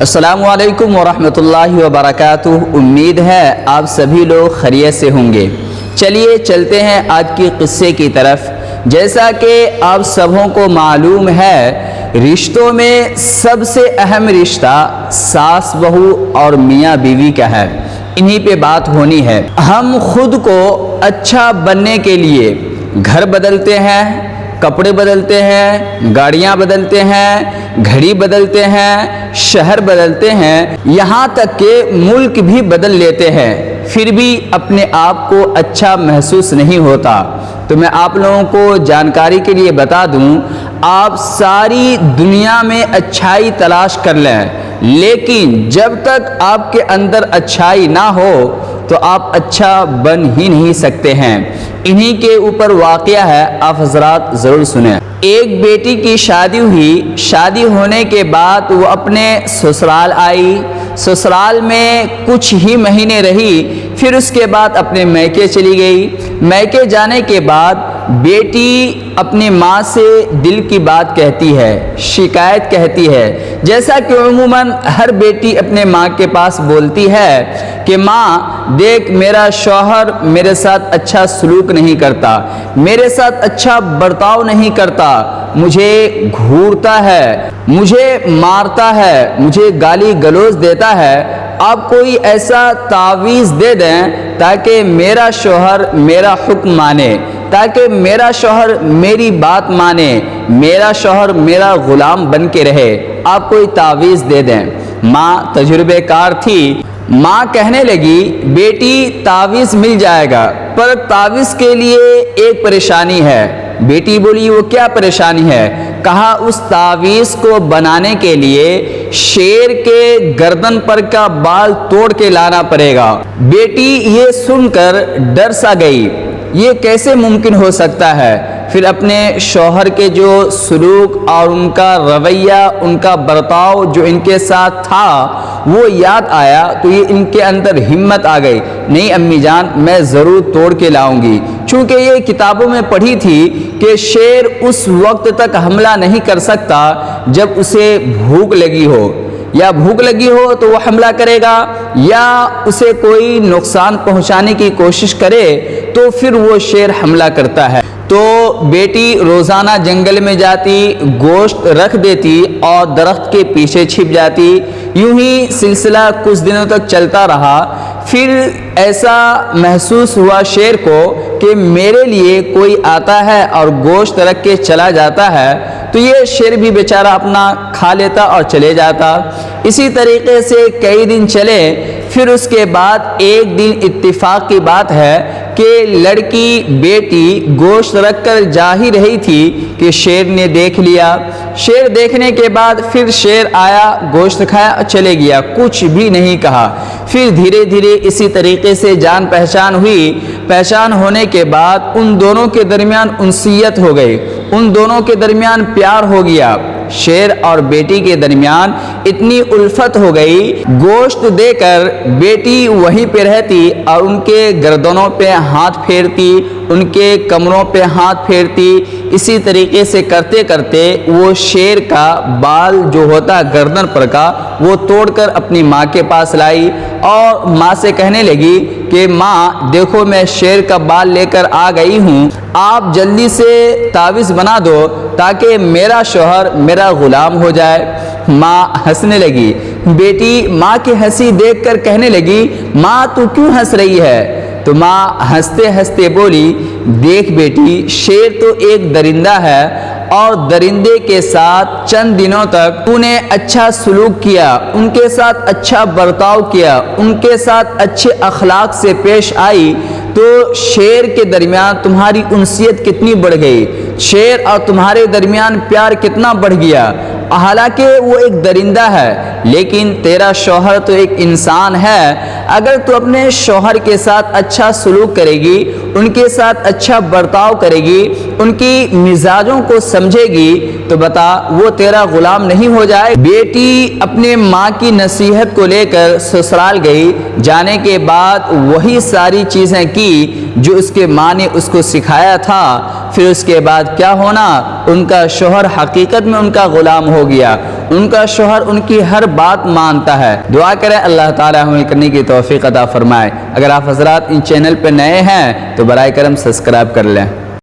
السلام علیکم ورحمۃ اللہ وبرکاتہ۔ امید ہے آپ سبھی لوگ خیریت سے ہوں گے۔ چلیے چلتے ہیں آج کی قصے کی طرف۔ جیسا کہ آپ سبوں کو معلوم ہے، رشتوں میں سب سے اہم رشتہ ساس بہو اور میاں بیوی کا ہے۔ انہی پہ بات ہونی ہے۔ ہم خود کو اچھا بننے کے لیے گھر بدلتے ہیں، کپڑے بدلتے ہیں، گاڑیاں بدلتے ہیں، گھڑی بدلتے ہیں، شہر بدلتے ہیں، یہاں تک کہ ملک بھی بدل لیتے ہیں، پھر بھی اپنے آپ کو اچھا محسوس نہیں ہوتا۔ تو میں آپ لوگوں کو جانکاری کے لیے بتا دوں، آپ ساری دنیا میں اچھائی تلاش کر لیں، لیکن جب تک آپ کے اندر اچھائی نہ ہو تو آپ اچھا بن ہی نہیں سکتے ہیں۔ انہی کے اوپر واقعہ ہے، آپ حضرات ضرور سنیں۔ ایک بیٹی کی شادی ہوئی، شادی ہونے کے بعد وہ اپنے سسرال آئی، سسرال میں کچھ ہی مہینے رہی، پھر اس کے بعد اپنے میکے چلی گئی۔ میکے جانے کے بعد بیٹی اپنی ماں سے دل کی بات کہتی ہے، شکایت کہتی ہے، جیسا کہ عموماً ہر بیٹی اپنے ماں کے پاس بولتی ہے کہ ماں دیکھ، میرا شوہر میرے ساتھ اچھا سلوک نہیں کرتا، میرے ساتھ اچھا برتاؤ نہیں کرتا، مجھے گھورتا ہے، مجھے مارتا ہے، مجھے گالی گلوچ دیتا ہے۔ آپ کوئی ایسا تعویذ دے دیں تاکہ میرا شوہر میرا حکم مانے، تاکہ میرا شوہر میری بات مانے، میرا شوہر میرا غلام بن کے رہے۔ آپ کوئی تعویذ دے دیں۔ ماں تجربے کار تھی، ماں کہنے لگی بیٹی تعویذ مل جائے گا، پر تعویذ کے لیے ایک پریشانی ہے۔ بیٹی بولی وہ کیا پریشانی ہے؟ کہا اس تعویذ کو بنانے کے لیے شیر کے گردن پر کا بال توڑ کے لانا پڑے گا۔ بیٹی یہ سن کر ڈر سا گئی، یہ کیسے ممکن ہو سکتا ہے؟ پھر اپنے شوہر کے جو سلوک اور ان کا رویہ، ان کا برتاؤ جو ان کے ساتھ تھا وہ یاد آیا، تو یہ ان کے اندر ہمت آ گئی، نہیں امی جان میں ضرور توڑ کے لاؤں گی۔ چونکہ یہ کتابوں میں پڑھی تھی کہ شیر اس وقت تک حملہ نہیں کر سکتا جب اسے بھوک لگی ہو، یا بھوک لگی ہو تو وہ حملہ کرے گا، یا اسے کوئی نقصان پہنچانے کی کوشش کرے تو پھر وہ شیر حملہ کرتا ہے۔ تو بیٹی روزانہ جنگل میں جاتی، گوشت رکھ دیتی اور درخت کے پیچھے چھپ جاتی۔ یوں ہی سلسلہ کچھ دنوں تک چلتا رہا۔ پھر ایسا محسوس ہوا شیر کو کہ میرے لیے کوئی آتا ہے اور گوشت رکھ کے چلا جاتا ہے، تو یہ شیر بھی بیچارہ اپنا کھا لیتا اور چلے جاتا۔ اسی طریقے سے کئی دن چلے۔ پھر اس کے بعد ایک دن اتفاق کی بات ہے کہ لڑکی بیٹی گوشت رکھ کر جا ہی رہی تھی کہ شیر نے دیکھ لیا۔ شیر دیکھنے کے بعد پھر شیر آیا، گوشت کھایا اور چلے گیا، کچھ بھی نہیں کہا۔ پھر دھیرے دھیرے اسی طریقے سے جان پہچان ہوئی۔ پہچان ہونے کے بعد ان دونوں کے درمیان انسیت ہو گئی، ان دونوں کے درمیان پیار ہو گیا۔ شیر اور بیٹی کے درمیان اتنی الفت ہو گئی، گوشت دے کر بیٹی وہیں پہ رہتی اور ان کے گردنوں پہ ہاتھ پھیرتی، ان کے کمروں پہ ہاتھ پھیرتی۔ اسی طریقے سے کرتے کرتے وہ شیر کا بال جو ہوتا گردن پر کا وہ توڑ کر اپنی ماں کے پاس لائی، اور ماں سے کہنے لگی کہ ماں دیکھو میں شیر کا بال لے کر آ گئی ہوں، آپ جلدی سے تعویذ بنا دو تاکہ میرا شوہر میرا غلام ہو جائے۔ ماں ہنسنے لگی۔ بیٹی ماں کی ہنسی دیکھ کر کہنے لگی ماں تو کیوں ہنس رہی ہے؟ تو ماں ہنستے ہنستے بولی دیکھ بیٹی، شیر تو ایک درندہ ہے، اور درندے کے ساتھ چند دنوں تک تو نے اچھا سلوک کیا، ان کے ساتھ اچھا برتاؤ کیا، ان کے ساتھ اچھے اخلاق سے پیش آئی، تو شیر کے درمیان تمہاری انسیت کتنی بڑھ گئی، شیر اور تمہارے درمیان پیار کتنا بڑھ گیا۔ حالانکہ وہ ایک درندہ ہے لیکن تیرا شوہر تو ایک انسان ہے۔ اگر تو اپنے شوہر کے ساتھ اچھا سلوک کرے گی، ان کے ساتھ اچھا برتاؤ کرے گی، ان کی مزاجوں کو سمجھے گی، تو بتا وہ تیرا غلام نہیں ہو جائے۔ بیٹی اپنے ماں کی نصیحت کو لے کر سسرال گئی۔ جانے کے بعد وہی ساری چیزیں کی جو اس کے ماں نے اس کو سکھایا تھا۔ پھر اس کے بعد کیا ہونا، ان کا شوہر حقیقت میں ان کا غلام ہو گیا۔ ان کا شوہر ان کی ہر بات مانتا ہے۔ دعا کریں اللہ تعالی ہمیں کرنے کی توفیق عطا فرمائے۔ اگر آپ حضرات ان چینل پہ نئے ہیں تو برائے کرم سبسکرائب کر لیں۔